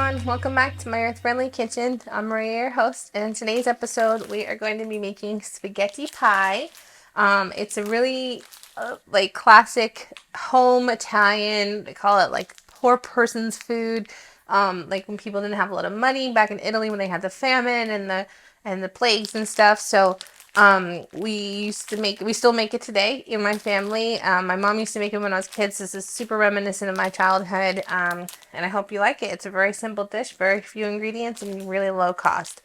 everyone, welcome back to my Earth Friendly Kitchen. I'm Maria, your host, and in today's episode we are going to be making spaghetti pie. It's a really like classic home Italian, they call it like poor person's food. Like when people didn't have a lot of money back in Italy when they had the famine and the plagues and stuff. So we still make it today in my family. My mom used to make it when I was kids. This is super reminiscent of my childhood. And I hope you like it. It's a very simple dish, very few ingredients, and really low cost.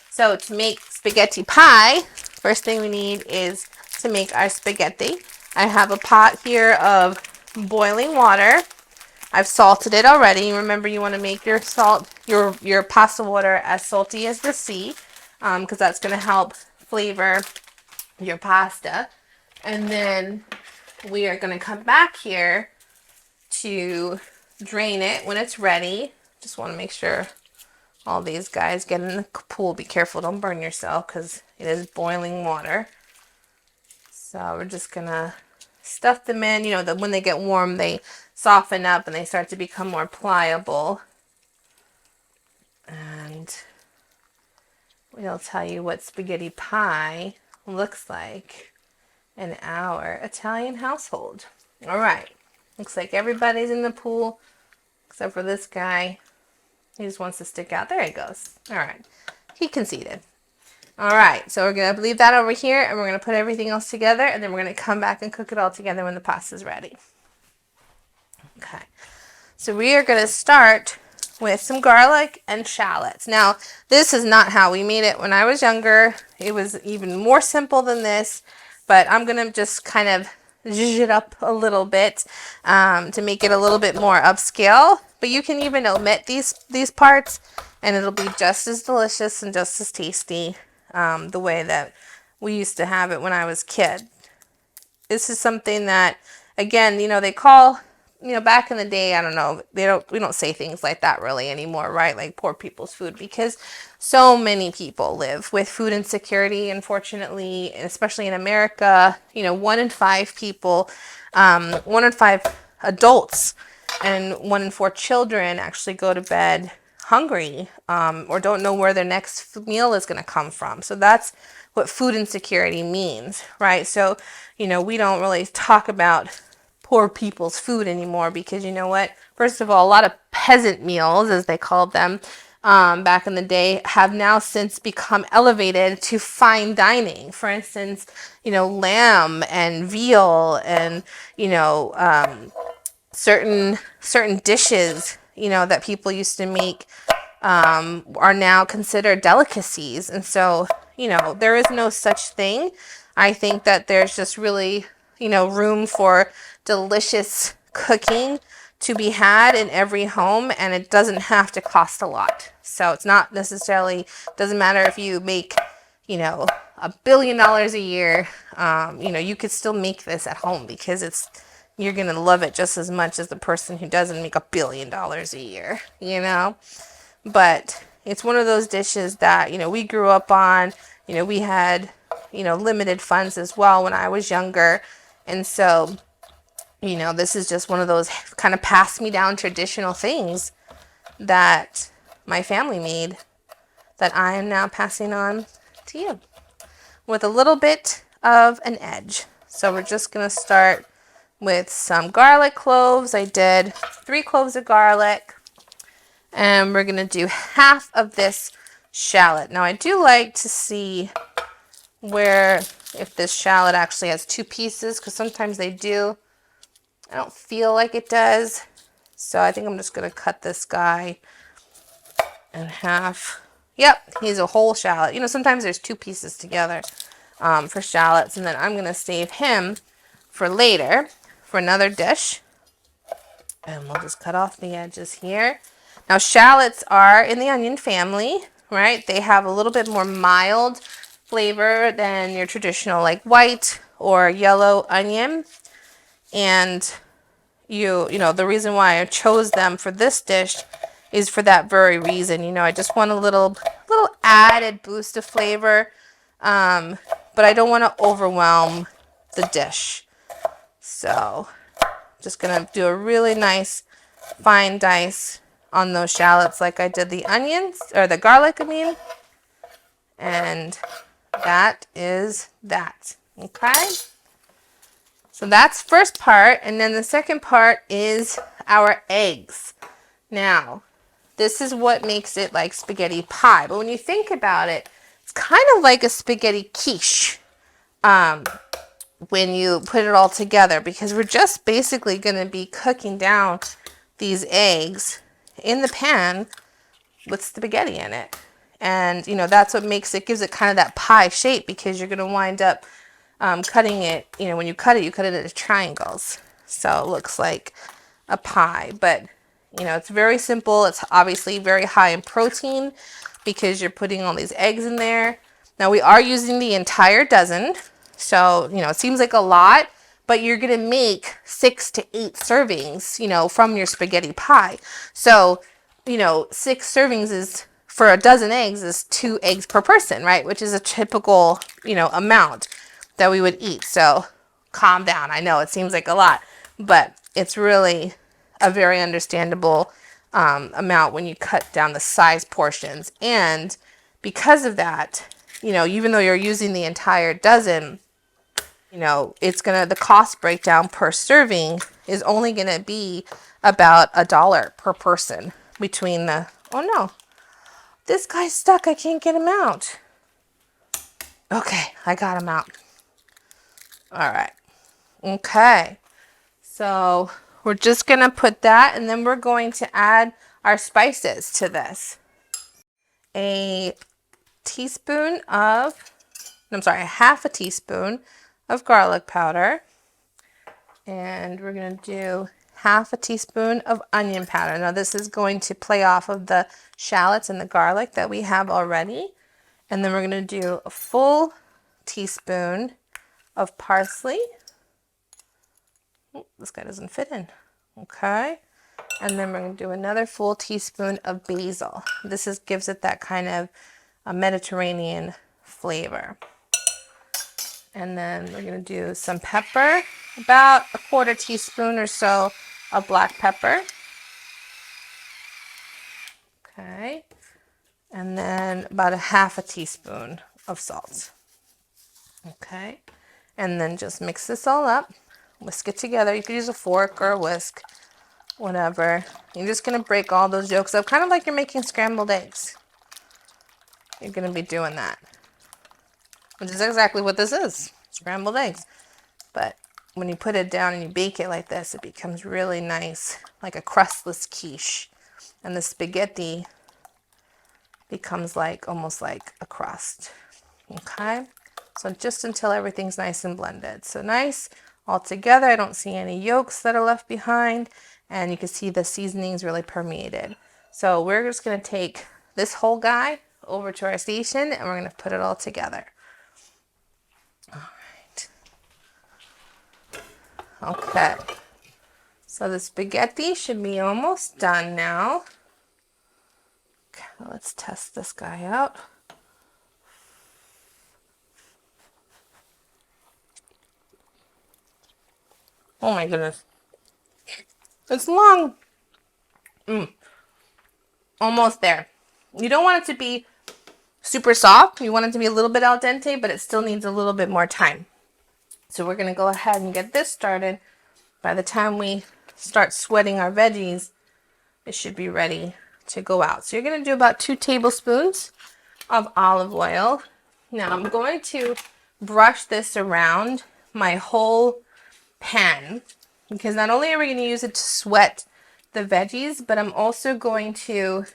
So to make spaghetti pie, first thing we need is to make our spaghetti. I have a pot here of boiling water. I've salted it already. Remember, you want to make your pasta water as salty as the sea, because that's going to help flavor your pasta. And then we are going to come back here to drain it when it's ready. Just want to make sure all these guys get in the pool. Be careful, don't burn yourself because it is boiling water. So we're just going to stuff them in. You know, that when they get warm, they soften up and they start to become more pliable. And we'll tell you what spaghetti pie looks like in our Italian household. All right. Looks like everybody's in the pool except for this guy. He just wants to stick out. There he goes. All right. He conceded. All right. So we're going to leave that over here and we're going to put everything else together and then we're going to come back and cook it all together when the pasta's ready. Okay. So we are going to start with some garlic and shallots. Now, this is not how we made it when I was younger. It was even more simple than this, but I'm going to just kind of zhuzh it up a little bit to make it a little bit more upscale. But you can even omit these parts and it'll be just as delicious and just as tasty the way that we used to have it when I was a kid. This is something that, again, you know, they call, you know, back in the day, I don't know, we don't say things like that really anymore, right? Like poor people's food, because so many people live with food insecurity, unfortunately, especially in America. You know, 1 in 5 people, 1 in 5 adults and 1 in 4 children actually go to bed hungry or don't know where their next meal is going to come from. So that's what food insecurity means, right? So, you know, we don't really talk about poor people's food anymore because, you know what? First of all, a lot of peasant meals, as they called them back in the day, have now since become elevated to fine dining. For instance, you know, lamb and veal and, you know, certain dishes, you know, that people used to make are now considered delicacies. And so, you know, there is no such thing. I think that there's just really, you know, room for delicious cooking to be had in every home, and it doesn't have to cost a lot. So it's not necessarily, doesn't matter if you make, you know, $1 billion a year, you know, you could still make this at home because you're going to love it just as much as the person who doesn't make $1 billion a year, you know. But it's one of those dishes that, you know, we grew up on. You know, we had, you know, limited funds as well when I was younger. And so, you know, this is just one of those kind of pass me down traditional things that my family made that I am now passing on to you with a little bit of an edge. So we're just going to start with some garlic cloves. I did 3 cloves of garlic. And we're going to do half of this shallot. Now, I do like to see if this shallot actually has 2 pieces, because sometimes they do. I don't feel like it does. So I think I'm just going to cut this guy in half. Yep, he's a whole shallot. You know, sometimes there's 2 pieces together for shallots. And then I'm going to save him for later for another dish. And we'll just cut off the edges here. Now, shallots are in the onion family, right? They have a little bit more mild flavor than your traditional like white or yellow onion. And you know, the reason why I chose them for this dish is for that very reason. You know, I just want a little added boost of flavor, but I don't want to overwhelm the dish. So, just going to do a really nice fine dice on those shallots like I did the onions, or the garlic, I mean. And that is that. Okay? So that's first part. And then the second part is our eggs. Now, this is what makes it like spaghetti pie. But when you think about it, it's kind of like a spaghetti quiche when you put it all together, because we're just basically going to be cooking down these eggs in the pan with spaghetti in it. And, you know, that's what makes it, gives it kind of that pie shape, because you're going to wind up cutting it, you know, when you cut it into triangles. So it looks like a pie. But, you know, it's very simple. It's obviously very high in protein because you're putting all these eggs in there. Now, we are using the entire dozen. So, you know, it seems like a lot, but you're going to make 6 to 8 servings, you know, from your spaghetti pie. So, you know, 6 servings is, for a dozen eggs, is 2 eggs per person, right? Which is a typical, you know, amount that we would eat. So calm down. I know it seems like a lot, but it's really a very understandable amount when you cut down the size portions. And because of that, you know, even though you're using the entire dozen, you know, it's gonna, the cost breakdown per serving is only gonna be about $1 per person between the, oh no, this guy's stuck. I can't get him out. Okay, I got him out. All right. Okay. So we're just gonna put that, and then we're going to add our spices to this. A teaspoon of, I'm sorry, half a teaspoon of garlic powder. And we're going to do half a teaspoon of onion powder. Now this is going to play off of the shallots and the garlic that we have already. And then we're going to do a full teaspoon of parsley. Oh, this guy doesn't fit in. Okay. And then we're going to do another full teaspoon of basil. This is, gives it that kind of a Mediterranean flavor. And then we're going to do some pepper, about a 1/4 teaspoon or so of black pepper. Okay. And then about a half a teaspoon of salt. Okay. And then just mix this all up, whisk it together. You could use a fork or a whisk, whatever. You're just going to break all those yolks up, kind of like you're making scrambled eggs. You're going to be doing that, which is exactly what this is, scrambled eggs. But when you put it down and you bake it like this, it becomes really nice, like a crustless quiche. And the spaghetti becomes like, almost like a crust. Okay? So just until everything's nice and blended. So nice all together. I don't see any yolks that are left behind. And you can see the seasonings really permeated. So we're just going to take this whole guy over to our station, and we're going to put it all together. All right. Okay. So the spaghetti should be almost done now. Okay, let's test this guy out. Oh my goodness. It's long. Almost there. You don't want it to be super soft. You want it to be a little bit al dente, but it still needs a little bit more time. So we're going to go ahead and get this started. By the time we start sweating our veggies, it should be ready to go out. So you're going to do about 2 tablespoons of olive oil. Now I'm going to brush this around my whole pan, because not only are we going to use it to sweat the veggies, but I'm also going to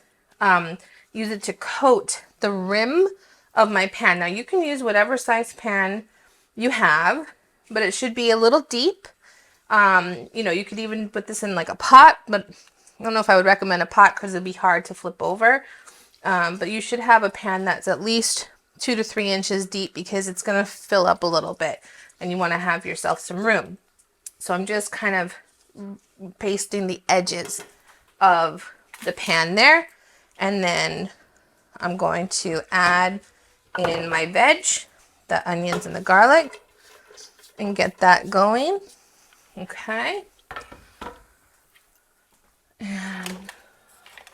use it to coat the rim of my pan. Now you can use whatever size pan you have, but it should be a little deep. You know, you could even put this in like a pot, but I don't know if I would recommend a pot because it'd be hard to flip over. But you should have a pan that's at least 2 to 3 inches deep, because it's going to fill up a little bit and you want to have yourself some room. So I'm just kind of pasting the edges of the pan there. And then I'm going to add in my veg, the onions and the garlic, and get that going. Okay. And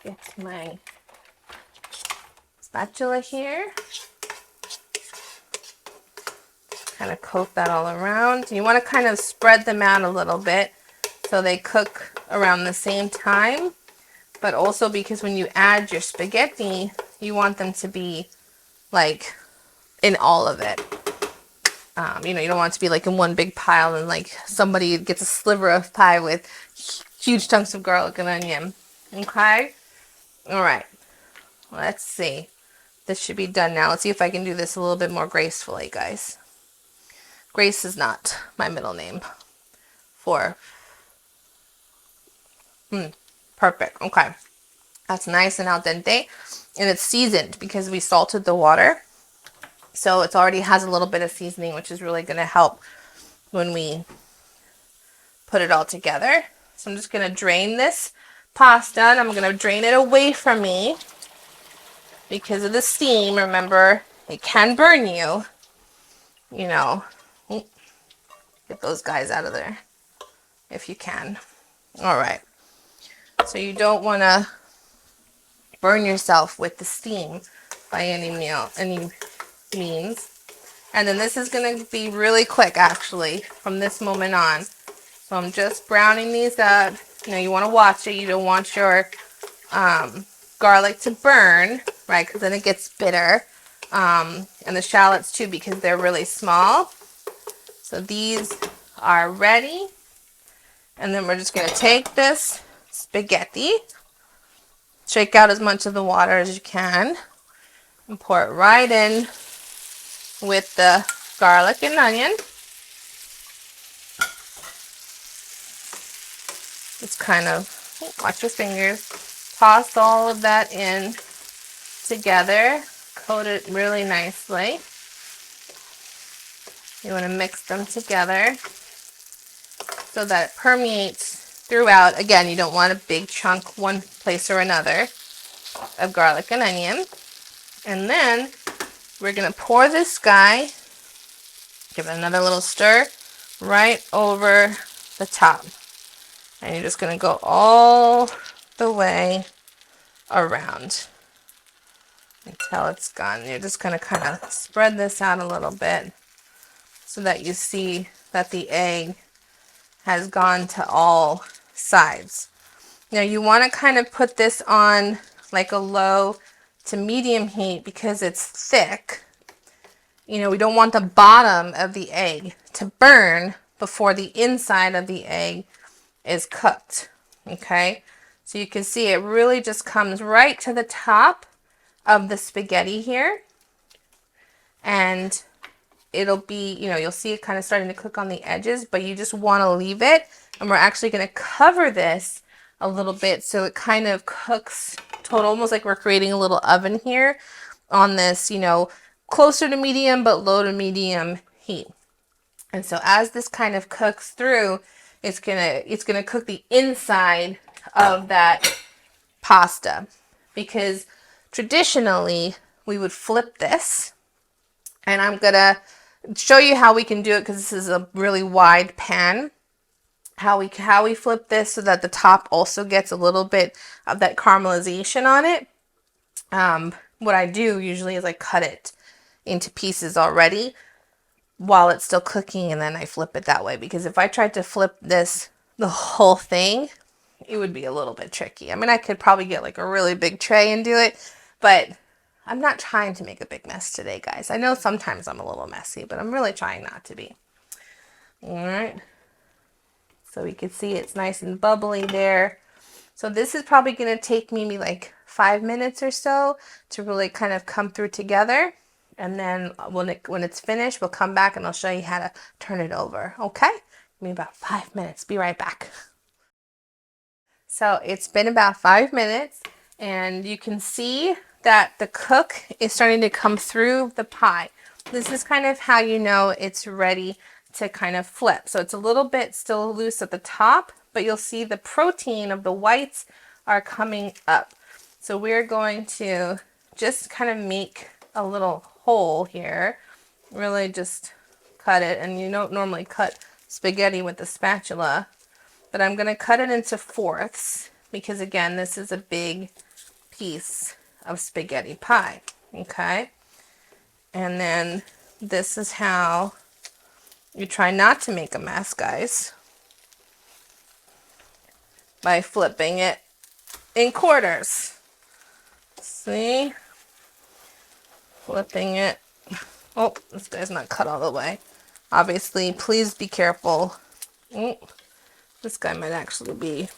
Get my spatula here. Kind of coat that all around. You want to kind of spread them out a little bit so they cook around the same time. But also because when you add your spaghetti, you want them to be like in all of it. You know, you don't want it to be like in one big pile and like somebody gets a sliver of pie with huge chunks of garlic and onion. Okay? All right. Let's see. This should be done now. Let's see if I can do this a little bit more gracefully, guys. Grace is not my middle name. Perfect. Okay. That's nice and al dente. And it's seasoned because we salted the water. So it already has a little bit of seasoning, which is really going to help when we put it all together. So I'm just going to drain this pasta and I'm going to drain it away from me because of the steam. Remember, it can burn you. You know, get those guys out of there if you can. All right. So you don't want to burn yourself with the steam by any means. And then this is going to be really quick, actually, from this moment on. So I'm just browning these up. You know, you want to watch it. You don't want your garlic to burn, right? Because then it gets bitter. And the shallots, too, because they're really small. So these are ready. And then we're just going to take this spaghetti, shake out as much of the water as you can, and pour it right in with the garlic and onion. Just kind of, watch your fingers, toss all of that in together, coat it really nicely. You want to mix them together so that it permeates throughout. Again, you don't want a big chunk one place or another of garlic and onion. And then we're going to pour this guy, give it another little stir, right over the top. And you're just going to go all the way around until it's gone. You're just going to kind of spread this out a little bit so that you see that the egg has gone to all sides. Now you want to kind of put this on like a low to medium heat because it's thick. You know, we don't want the bottom of the egg to burn before the inside of the egg is cooked. Okay, so you can see it really just comes right to the top of the spaghetti here, and it'll be, you know, you'll see it kind of starting to cook on the edges, but you just want to leave it. And we're actually going to cover this a little bit so it kind of cooks total, almost like we're creating a little oven here on this, you know, closer to medium but low to medium heat. And so as this kind of cooks through, it's gonna cook the inside of that pasta, because traditionally we would flip this, and I'm gonna show you how we can do it because this is a really wide pan. How we flip this so that the top also gets a little bit of that caramelization on it. What I do usually is I cut it into pieces already while it's still cooking, and then I flip it that way, because if I tried to flip this the whole thing, it would be a little bit tricky. I mean, I could probably get like a really big tray and do it, but I'm not trying to make a big mess today, guys. I know sometimes I'm a little messy, but I'm really trying not to be. All right. So we can see it's nice and bubbly there. So this is probably going to take me like 5 minutes or so to really kind of come through together. And then when it's finished, we'll come back and I'll show you how to turn it over. Okay? Give me about 5 minutes. Be right back. So it's been about 5 minutes, and you can see that the cook is starting to come through the pie. This is kind of how you know it's ready to kind of flip. So it's a little bit still loose at the top, but you'll see the protein of the whites are coming up. So we're going to just kind of make a little hole here, really just cut it. And you don't normally cut spaghetti with a spatula, but I'm going to cut it into fourths because, again, this is a big piece of spaghetti pie, okay? And then this is how you try not to make a mess, guys, by flipping it in quarters. See? Flipping it. Oh, this guy's not cut all the way. Obviously, please be careful. Oh, this guy might actually be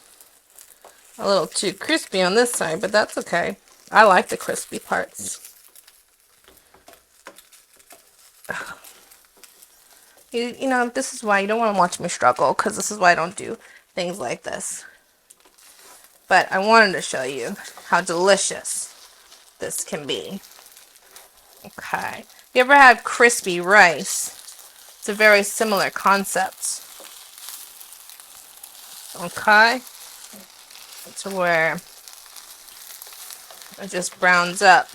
a little too crispy on this side, but that's okay. I like the crispy parts. You know, this is why you don't want to watch me struggle, because this is why I don't do things like this. But I wanted to show you how delicious this can be. Okay. You ever had crispy rice? It's a very similar concept. Okay. To where it just browns up.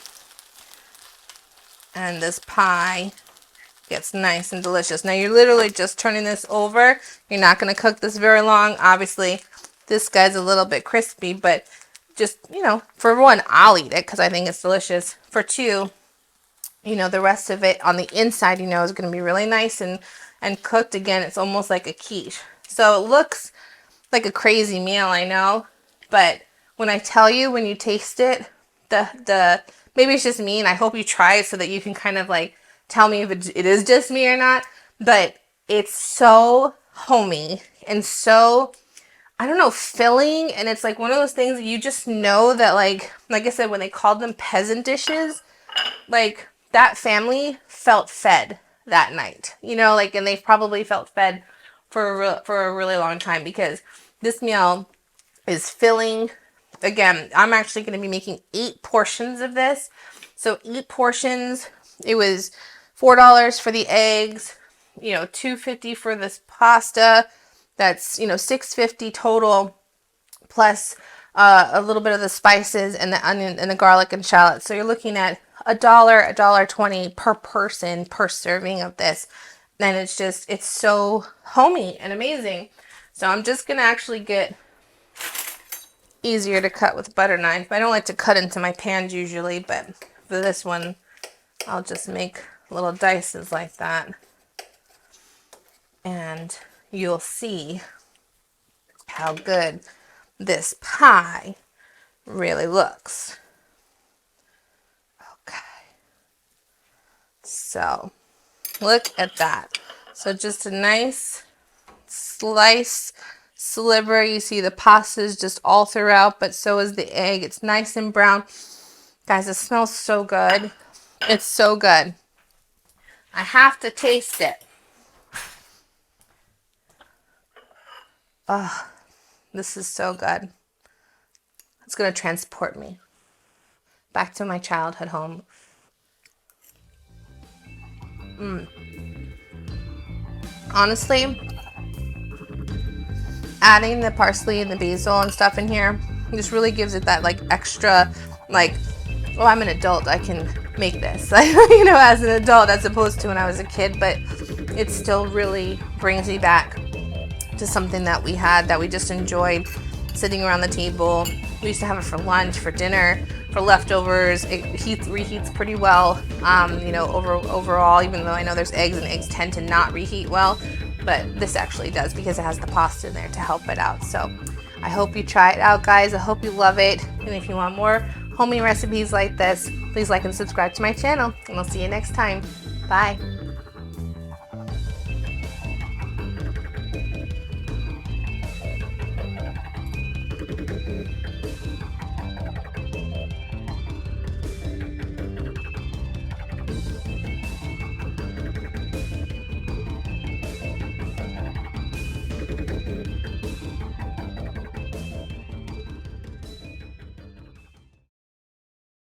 And this pie gets nice and delicious. Now you're literally just turning this over. You're not going to cook this very long. Obviously, this guy's a little bit crispy, but just, you know, for one, I'll eat it because I think it's delicious. For two, you know, the rest of it on the inside, you know, is going to be really nice and cooked. Again, it's almost like a quiche. So it looks like a crazy meal, I know. But when I tell you, when you taste it, maybe it's just me, and I hope you try it so that you can kind of like tell me if it is just me or not. But it's so homey and so, I don't know, filling. And it's like one of those things that you just know that like I said, when they called them peasant dishes, like that family felt fed that night, you know, like, and they've probably felt fed for a really long time, because this meal is filling. Again, I'm actually going to be making 8 portions of this. So 8 portions. It was $4 for the eggs, you know, $2.50 for this pasta. That's, you know, $6.50 total, plus a little bit of the spices and the onion and the garlic and shallot. So you're looking at $1.20 per person per serving of this. And it's just, it's so homey and amazing. So I'm just going to actually get easier to cut with a butter knife. I don't like to cut into my pans usually, but for this one, I'll just make little dices like that. And you'll see how good this pie really looks. Okay. So, look at that. So just a nice slice sliver. You see the pasta is just all throughout, but so is the egg. It's nice and brown. Guys, it smells so good. It's so good. I have to taste it. Oh, this is so good. It's going to transport me back to my childhood home. Honestly, adding the parsley and the basil and stuff in here just really gives it that like extra, like, oh, I'm an adult, I can make this, you know, as an adult, as opposed to when I was a kid. But it still really brings me back to something that we had, that we just enjoyed sitting around the table. We used to have it for lunch, for dinner, for leftovers. It reheats pretty well, you know, overall, even though I know there's eggs, and eggs tend to not reheat well, but this actually does, because it has the pasta in there to help it out. So I hope you try it out, guys. I hope you love it. And if you want more homey recipes like this, please like and subscribe to my channel, and I'll see you next time. Bye.